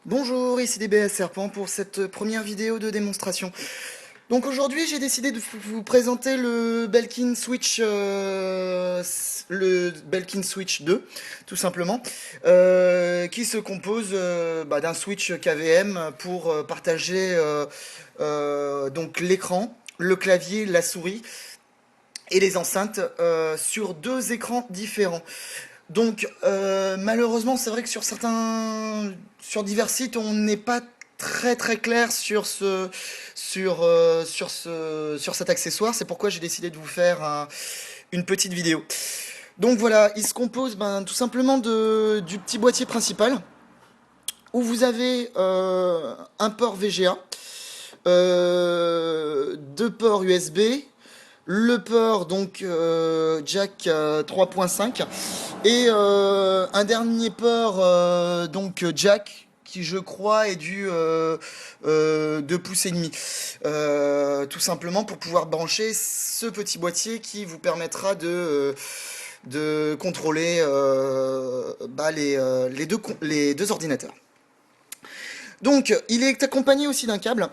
Bonjour, ici DBS Serpent pour cette première vidéo de démonstration. Donc aujourd'hui j'ai décidé de vous présenter le Belkin Switch 2, tout simplement, qui se compose d'un switch KVM pour partager donc l'écran, le clavier, la souris et les enceintes sur deux écrans différents. Donc malheureusement c'est vrai que sur divers sites on n'est pas très clair sur cet accessoire. C'est pourquoi j'ai décidé de vous faire une petite vidéo. Donc voilà, il se compose tout simplement du petit boîtier principal où vous avez un port VGA, deux ports USB, le port donc jack 3.5 et un dernier port donc jack qui je crois est du 2 pouces et demi, tout simplement pour pouvoir brancher ce petit boîtier qui vous permettra de contrôler les deux ordinateurs. Donc il est accompagné aussi d'un câble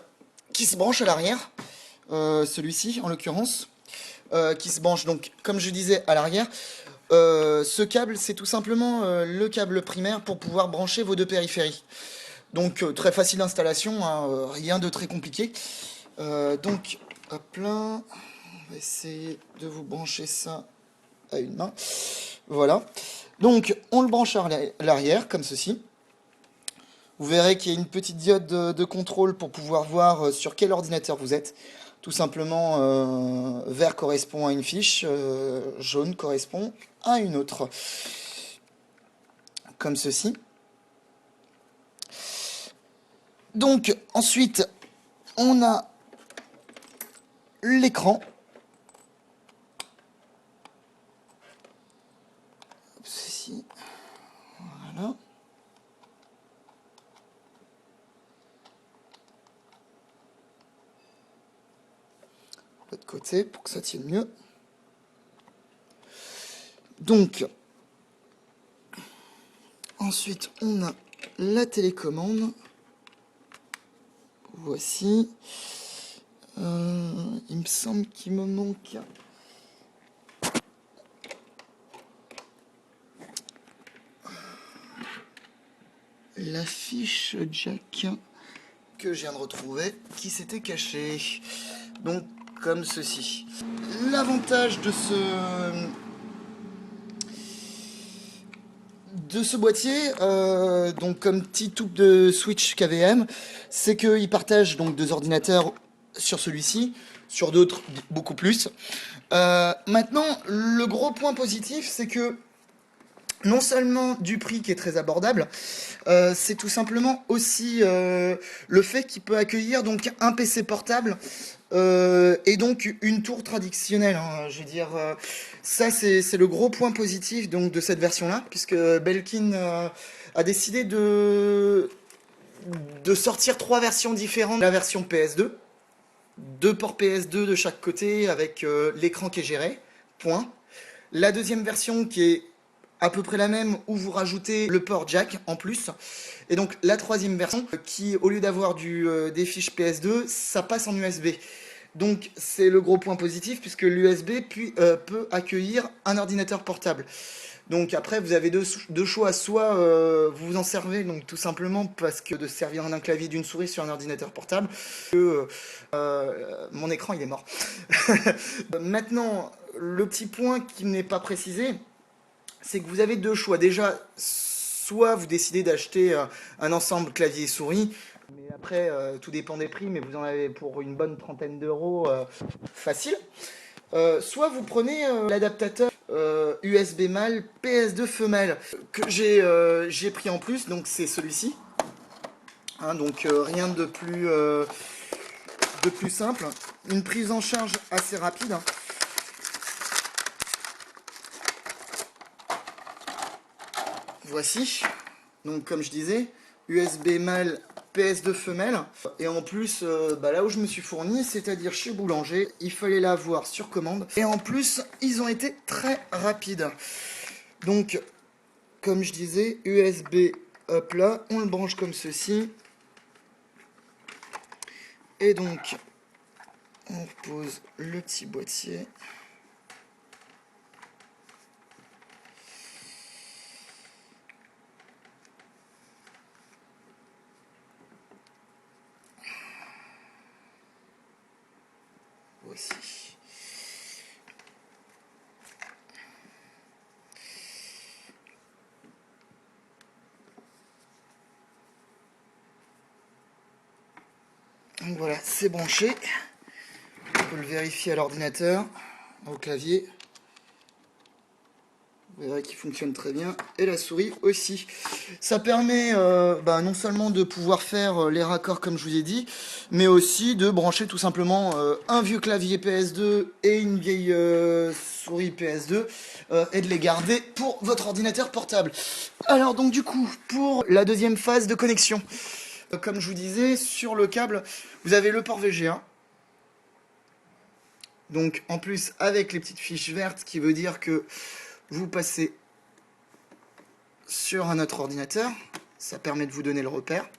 qui se branche à l'arrière, celui-ci en l'occurrence, qui se branche donc comme je disais à l'arrière. Ce câble c'est tout simplement le câble primaire pour pouvoir brancher vos deux périphéries. Donc très facile d'installation, hein, rien de très compliqué. Donc hop là, on va essayer de vous brancher ça à une main. Voilà. Donc on le branche à l'arrière comme ceci. Vous verrez qu'il y a une petite diode de contrôle pour pouvoir voir sur quel ordinateur vous êtes. Tout simplement, vert correspond à une fiche, jaune correspond à une autre. Comme ceci. Donc, ensuite, on a l'écran. Ceci. Voilà. De l'autre côté, pour que ça tienne mieux. Donc, ensuite, on a la télécommande. Voici. Il me semble qu'il me manque la fiche jack que je viens de retrouver qui s'était cachée. Donc comme ceci. L'avantage de ce boîtier, donc comme petit tube de switch KVM, c'est qu'il partage donc deux ordinateurs sur celui-ci, sur d'autres beaucoup plus. Maintenant, le gros point positif, c'est que non seulement du prix qui est très abordable, c'est tout simplement aussi le fait qu'il peut accueillir donc un PC portable et donc une tour traditionnelle, hein. Je veux dire, ça c'est le gros point positif donc de cette version-là, puisque Belkin a décidé de sortir trois versions différentes. La version PS2, deux ports PS2 de chaque côté avec l'écran qui est géré, point. La deuxième version qui est à peu près la même où vous rajoutez le port jack en plus. Et donc la troisième version qui au lieu d'avoir des fiches PS2, ça passe en USB. Donc c'est le gros point positif puisque l'USB peut accueillir un ordinateur portable. Donc après vous avez deux choix, soit vous vous en servez donc tout simplement parce que de servir d'un clavier d'une souris sur un ordinateur portable, mon écran il est mort. Maintenant le petit point qui n'est pas précisé, c'est que vous avez deux choix. Déjà, soit vous décidez d'acheter un ensemble clavier et souris, mais après, tout dépend des prix, mais vous en avez pour une bonne trentaine d'euros facile. Soit vous prenez l'adaptateur USB mâle PS2 femelle que j'ai pris en plus, donc c'est celui-ci. Hein, donc rien de plus simple. Une prise en charge assez rapide. Hein. Voici, donc comme je disais, USB mâle, PS2 femelle. Et en plus, là où je me suis fourni, c'est-à-dire chez Boulanger, il fallait l'avoir sur commande. Et en plus, ils ont été très rapides. Donc, comme je disais, USB Hop là, on le branche comme ceci. Et donc, on pose le petit boîtier. Voici. Donc voilà, c'est branché. On peut le vérifier à l'ordinateur, au clavier. Vous verrez qu'il fonctionne très bien. Et la souris aussi. Ça permet non seulement de pouvoir faire les raccords comme je vous ai dit, mais aussi de brancher tout simplement un vieux clavier PS2 et une vieille souris PS2 et de les garder pour votre ordinateur portable. Alors donc du coup, pour la deuxième phase de connexion, comme je vous disais, sur le câble, vous avez le port VGA. Donc en plus avec les petites fiches vertes, qui veut dire que vous passez sur un autre ordinateur, ça permet de vous donner le repère.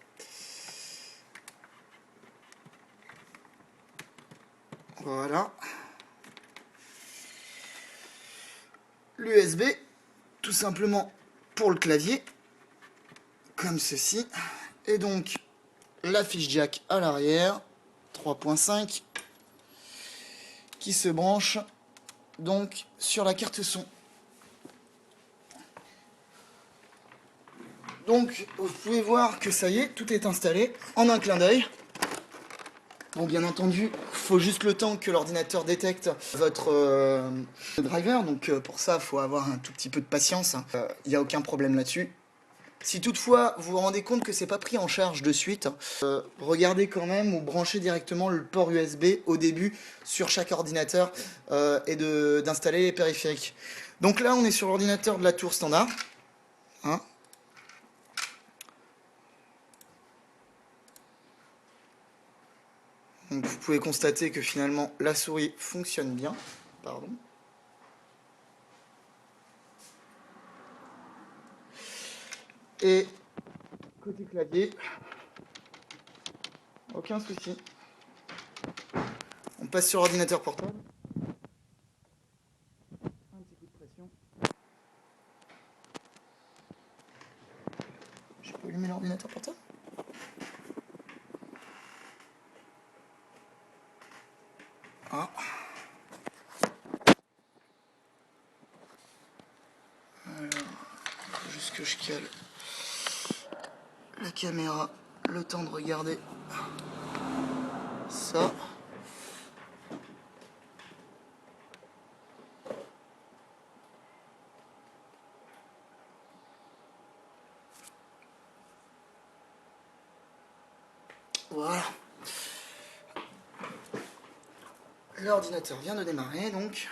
Voilà. L'USB, tout simplement pour le clavier, comme ceci. Et donc la fiche jack à l'arrière, 3.5, qui se branche donc sur la carte son. Donc vous pouvez voir que ça y est, tout est installé en un clin d'œil. Bon, bien entendu, faut juste le temps que l'ordinateur détecte votre driver, donc pour ça, il faut avoir un tout petit peu de patience. Il n'y a aucun problème là-dessus. Si toutefois vous vous rendez compte que c'est pas pris en charge de suite, regardez quand même ou branchez directement le port USB au début sur chaque ordinateur et d'installer les périphériques. Donc là, on est sur l'ordinateur de la tour standard. Hein. Donc vous pouvez constater que finalement la souris fonctionne bien. Pardon. Et côté clavier, aucun souci. On passe sur l'ordinateur portable. Un petit coup de pression. Je peux allumer l'ordinateur portable? Ah. Alors, faut juste que je cale la caméra, le temps de regarder ça. Voilà. L'ordinateur vient de démarrer, donc.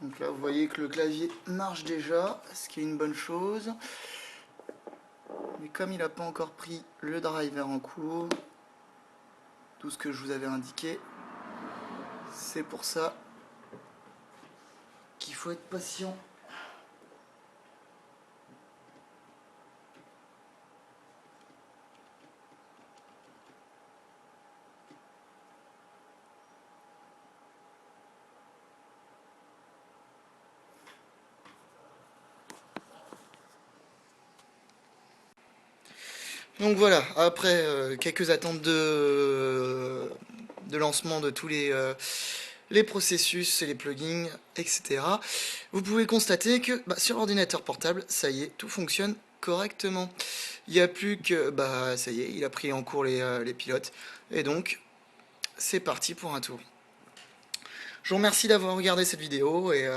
Donc là, vous voyez que le clavier marche déjà, ce qui est une bonne chose. Mais comme il n'a pas encore pris le driver en cours, tout ce que je vous avais indiqué, c'est pour ça qu'il faut être patient. Donc voilà, après quelques attentes de lancement de tous les processus et les plugins, etc., vous pouvez constater que sur l'ordinateur portable, ça y est, tout fonctionne correctement. Il n'y a plus que, ça y est, il a pris en cours les pilotes, et donc, c'est parti pour un tour. Je vous remercie d'avoir regardé cette vidéo, et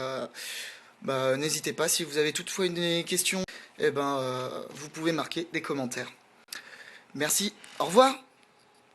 n'hésitez pas, si vous avez toutefois des questions, eh ben, vous pouvez marquer des commentaires. Merci, au revoir.